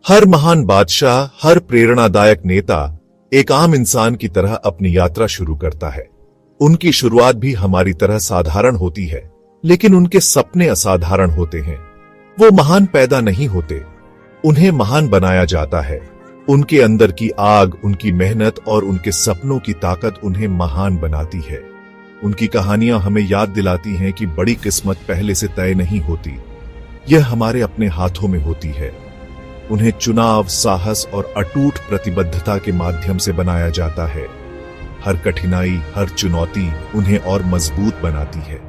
हर महान बादशाह, हर प्रेरणादायक नेता एक आम इंसान की तरह अपनी यात्रा शुरू करता है। उनकी शुरुआत भी हमारी तरह साधारण होती है, लेकिन उनके सपने असाधारण होते हैं। वो महान पैदा नहीं होते, उन्हें महान बनाया जाता है। उनके अंदर की आग, उनकी मेहनत और उनके सपनों की ताकत उन्हें महान बनाती है। उनकी कहानियां हमें याद दिलाती हैं कि बड़ी किस्मत पहले से तय नहीं होती, यह हमारे अपने हाथों में होती है। उन्हें चुनाव, साहस और अटूट प्रतिबद्धता के माध्यम से बनाया जाता है। हर कठिनाई, हर चुनौती उन्हें और मजबूत बनाती है।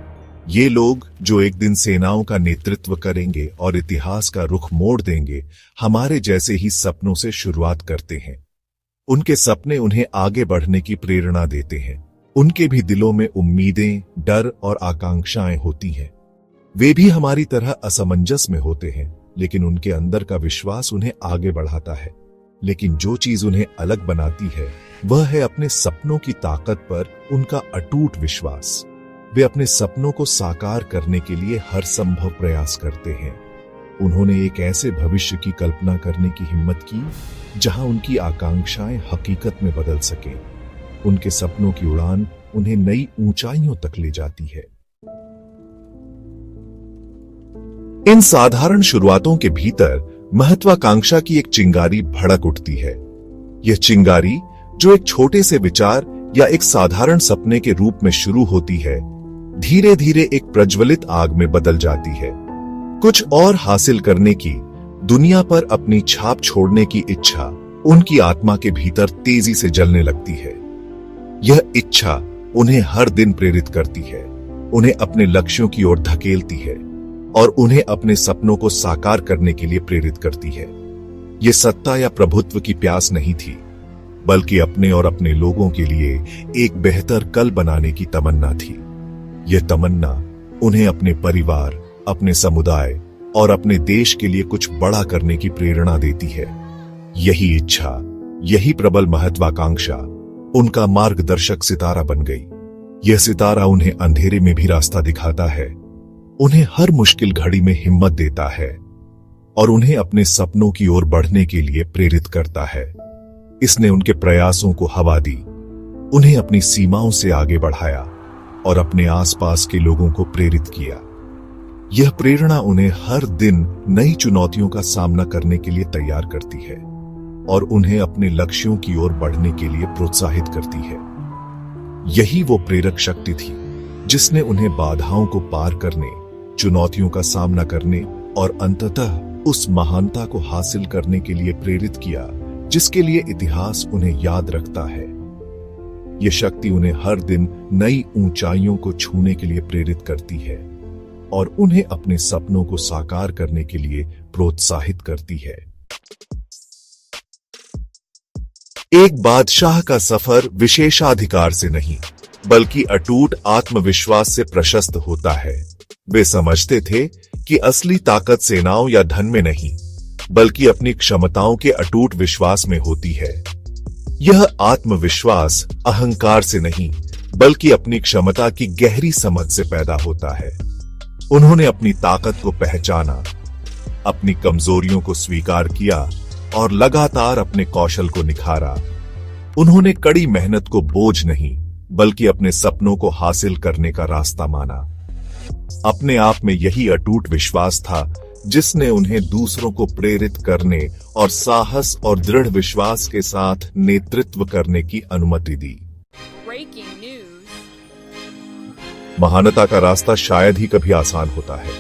ये लोग जो एक दिन सेनाओं का नेतृत्व करेंगे और इतिहास का रुख मोड़ देंगे, हमारे जैसे ही सपनों से शुरुआत करते हैं। उनके सपने उन्हें आगे बढ़ने की प्रेरणा देते हैं। उनके भी दिलों में उम्मीदें, डर और आकांक्षाएं होती हैं। वे भी हमारी तरह असमंजस में होते हैं, लेकिन उनके अंदर का विश्वास उन्हें आगे बढ़ाता है। लेकिन जो चीज उन्हें अलग बनाती है, वह है अपने सपनों की ताकत पर उनका अटूट विश्वास। वे अपने सपनों को साकार करने के लिए हर संभव प्रयास करते हैं। उन्होंने एक ऐसे भविष्य की कल्पना करने की हिम्मत की जहां उनकी आकांक्षाएं हकीकत में बदल सकें। उनके सपनों की उड़ान उन्हें नई ऊंचाइयों तक ले जाती है। इन साधारण शुरुआतों के भीतर महत्वाकांक्षा की एक चिंगारी भड़क उठती है। यह चिंगारी, जो एक छोटे से विचार या एक साधारण सपने के रूप में शुरू होती है, धीरे धीरे एक प्रज्वलित आग में बदल जाती है। कुछ और हासिल करने की, दुनिया पर अपनी छाप छोड़ने की इच्छा उनकी आत्मा के भीतर तेजी से जलने लगती है। यह इच्छा उन्हें हर दिन प्रेरित करती है, उन्हें अपने लक्ष्यों की ओर धकेलती है और उन्हें अपने सपनों को साकार करने के लिए प्रेरित करती है। यह सत्ता या प्रभुत्व की प्यास नहीं थी, बल्कि अपने और अपने लोगों के लिए एक बेहतर कल बनाने की तमन्ना थी। यह तमन्ना उन्हें अपने परिवार, अपने समुदाय और अपने देश के लिए कुछ बड़ा करने की प्रेरणा देती है। यही इच्छा, यही प्रबल महत्वाकांक्षा उनका मार्गदर्शक सितारा बन गई। यह सितारा उन्हें अंधेरे में भी रास्ता दिखाता है, उन्हें हर मुश्किल घड़ी में हिम्मत देता है और उन्हें अपने सपनों की ओर बढ़ने के लिए प्रेरित करता है। इसने उनके प्रयासों को हवा दी, उन्हें अपनी सीमाओं से आगे बढ़ाया और अपने आसपास के लोगों को प्रेरित किया। यह प्रेरणा उन्हें हर दिन नई चुनौतियों का सामना करने के लिए तैयार करती है और उन्हें अपने लक्ष्यों की ओर बढ़ने के लिए प्रोत्साहित करती है। यही वो प्रेरक शक्ति थी जिसने उन्हें बाधाओं को पार करने, चुनौतियों का सामना करने और अंततः उस महानता को हासिल करने के लिए प्रेरित किया जिसके लिए इतिहास उन्हें याद रखता है। यह शक्ति उन्हें हर दिन नई ऊंचाइयों को छूने के लिए प्रेरित करती है और उन्हें अपने सपनों को साकार करने के लिए प्रोत्साहित करती है। एक बादशाह का सफर विशेषाधिकार से नहीं, बल्कि अटूट आत्मविश्वास से प्रशस्त होता है। वे समझते थे कि असली ताकत सेनाओं या धन में नहीं, बल्कि अपनी क्षमताओं के अटूट विश्वास में होती है। यह आत्मविश्वास अहंकार से नहीं, बल्कि अपनी क्षमता की गहरी समझ से पैदा होता है। उन्होंने अपनी ताकत को पहचाना, अपनी कमजोरियों को स्वीकार किया और लगातार अपने कौशल को निखारा। उन्होंने कड़ी मेहनत को बोझ नहीं, बल्कि अपने सपनों को हासिल करने का रास्ता माना। अपने आप में यही अटूट विश्वास था जिसने उन्हें दूसरों को प्रेरित करने और साहस और दृढ़ विश्वास के साथ नेतृत्व करने की अनुमति दी। महानता का रास्ता शायद ही कभी आसान होता है।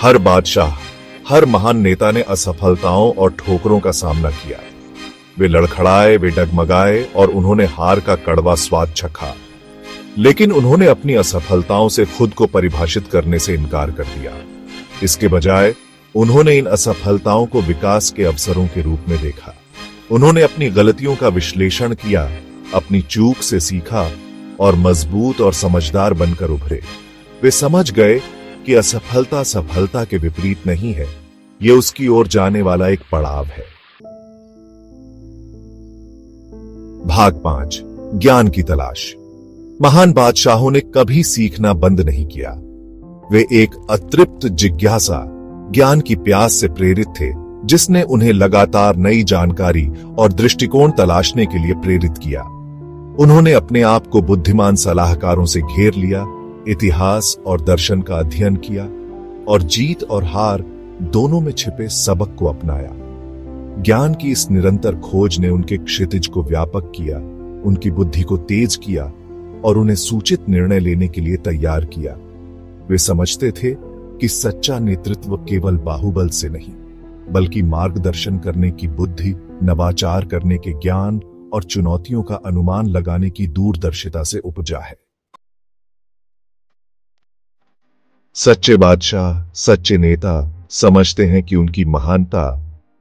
हर बादशाह, हर महान नेता ने असफलताओं और ठोकरों का सामना किया। वे लड़खड़ाए, वे डगमगाए और उन्होंने हार का कड़वा स्वाद चखा। लेकिन उन्होंने अपनी असफलताओं से खुद को परिभाषित करने से इनकार कर दिया। इसके बजाय उन्होंने इन असफलताओं को विकास के अवसरों के रूप में देखा। उन्होंने अपनी गलतियों का विश्लेषण किया, अपनी चूक से सीखा और मजबूत और समझदार बनकर उभरे। वे समझ गए कि असफलता सफलता के विपरीत नहीं है, यह उसकी ओर जाने वाला एक पड़ाव है। भाग 5, ज्ञान की तलाश। महान बादशाहों ने कभी सीखना बंद नहीं किया। वे एक अतृप्त जिज्ञासा, ज्ञान की प्यास से प्रेरित थे जिसने उन्हें लगातार नई जानकारी और दृष्टिकोण तलाशने के लिए प्रेरित किया। उन्होंने अपने आप को बुद्धिमान सलाहकारों से घेर लिया, इतिहास और दर्शन का अध्ययन किया और जीत और हार दोनों में छिपे सबक को अपनाया। ज्ञान की इस निरंतर खोज ने उनके क्षितिज को व्यापक किया, उनकी बुद्धि को तेज किया और उन्हें सूचित निर्णय लेने के लिए तैयार किया। वे समझते थे कि सच्चा नेतृत्व केवल बाहुबल से नहीं, बल्कि मार्गदर्शन करने की बुद्धि, नवाचार करने के ज्ञान और चुनौतियों का अनुमान लगाने की दूरदर्शिता से उपजा है। सच्चे बादशाह, सच्चे नेता समझते हैं कि उनकी महानता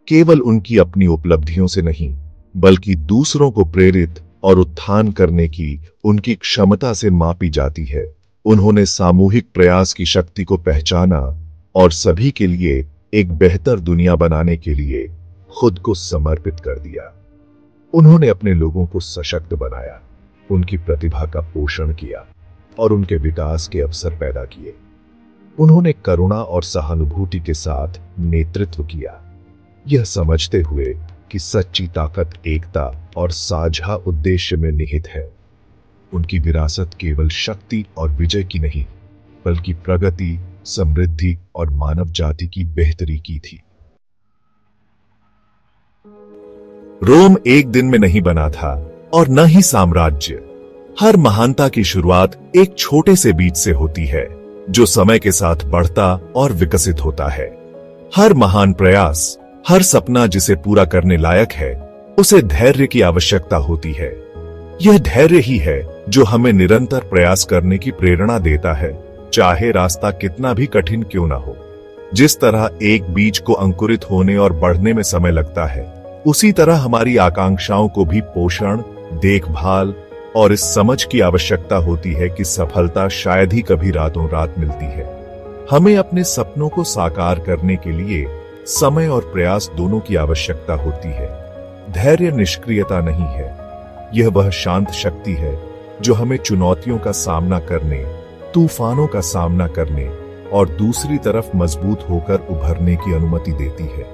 केवल उनकी अपनी उपलब्धियों से नहीं, बल्कि दूसरों को प्रेरित और उत्थान करने की उनकी क्षमता से मापी जाती है। उन्होंने सामूहिक प्रयास की शक्ति को पहचाना और सभी के लिए एक बेहतर दुनिया बनाने के लिए खुद को समर्पित कर दिया। उन्होंने अपने लोगों को सशक्त बनाया, उनकी प्रतिभा का पोषण किया और उनके विकास के अवसर पैदा किए। उन्होंने करुणा और सहानुभूति के साथ नेतृत्व किया, यह समझते हुए कि सच्ची ताकत एकता और साझा उद्देश्य में निहित है। उनकी विरासत केवल शक्ति और विजय की नहीं, बल्कि प्रगति, समृद्धि और मानव जाति की बेहतरी की थी। रोम एक दिन में नहीं बना था और न ही साम्राज्य। हर महानता की शुरुआत एक छोटे से बीज से होती है, जो समय के साथ बढ़ता और विकसित होता है। हर महान प्रयास, हर सपना जिसे पूरा करने लायक है, उसे धैर्य की आवश्यकता होती है। यह धैर्य ही है जो हमें निरंतर प्रयास करने की प्रेरणा देता है, चाहे रास्ता कितना भी कठिन क्यों ना हो। जिस तरह एक बीज को अंकुरित होने और बढ़ने में समय लगता है, उसी तरह हमारी आकांक्षाओं को भी पोषण, देखभाल और इस समझ की आवश्यकता होती है कि सफलता शायद ही कभी रातों रात मिलती है। हमें अपने सपनों को साकार करने के लिए समय और प्रयास दोनों की आवश्यकता होती है। धैर्य निष्क्रियता नहीं है, यह वह शांत शक्ति है जो हमें चुनौतियों का सामना करने, तूफानों का सामना करने और दूसरी तरफ मजबूत होकर उभरने की अनुमति देती है।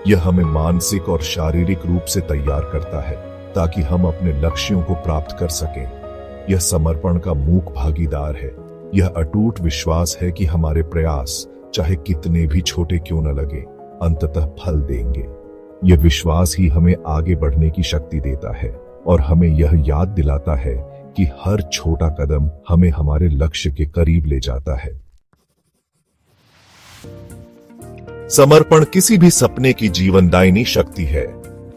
यह हमें मानसिक और शारीरिक रूप से तैयार करता है ताकि हम अपने लक्ष्यों को प्राप्त कर सकें। यह समर्पण का मूक भागीदार है। यह अटूट विश्वास है कि हमारे प्रयास, चाहे कितने भी छोटे क्यों न लगे, अंततः फल देंगे। यह विश्वास ही हमें आगे बढ़ने की शक्ति देता है और हमें यह याद दिलाता है कि हर छोटा कदम हमें हमारे लक्ष्य के करीब ले जाता है। समर्पण किसी भी सपने की जीवनदायिनी शक्ति है।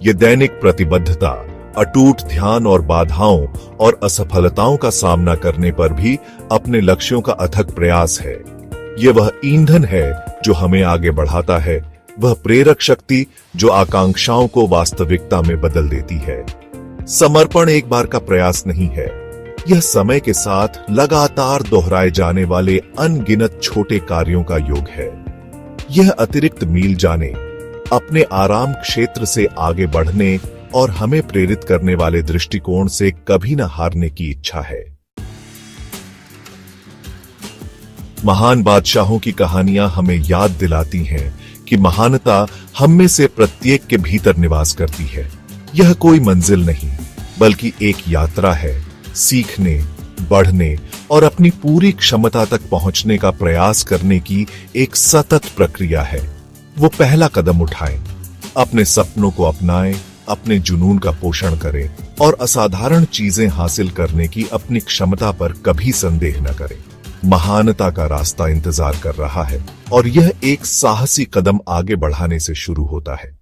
यह दैनिक प्रतिबद्धता, अटूट ध्यान और बाधाओं और असफलताओं का सामना करने पर भी अपने लक्ष्यों का अथक प्रयास है। यह वह ईंधन है जो हमें आगे बढ़ाता है, वह प्रेरक शक्ति जो आकांक्षाओं को वास्तविकता में बदल देती है। समर्पण एक बार का प्रयास नहीं है, यह समय के साथ लगातार दोहराए जाने वाले अनगिनत छोटे कार्यों का योग है। यह अतिरिक्त मील जाने, अपने आराम क्षेत्र से आगे बढ़ने और हमें प्रेरित करने वाले दृष्टिकोण से कभी न हारने की इच्छा है। महान बादशाहों की कहानियां हमें याद दिलाती हैं कि महानता हम में से प्रत्येक के भीतर निवास करती है। यह कोई मंजिल नहीं, बल्कि एक यात्रा है, सीखने, बढ़ने और अपनी पूरी क्षमता तक पहुंचने का प्रयास करने की एक सतत प्रक्रिया है। वो पहला कदम उठाएं, अपने सपनों को अपनाएं, अपने जुनून का पोषण करें और असाधारण चीजें हासिल करने की अपनी क्षमता पर कभी संदेह न करें। महानता का रास्ता इंतजार कर रहा है और यह एक साहसी कदम आगे बढ़ाने से शुरू होता है।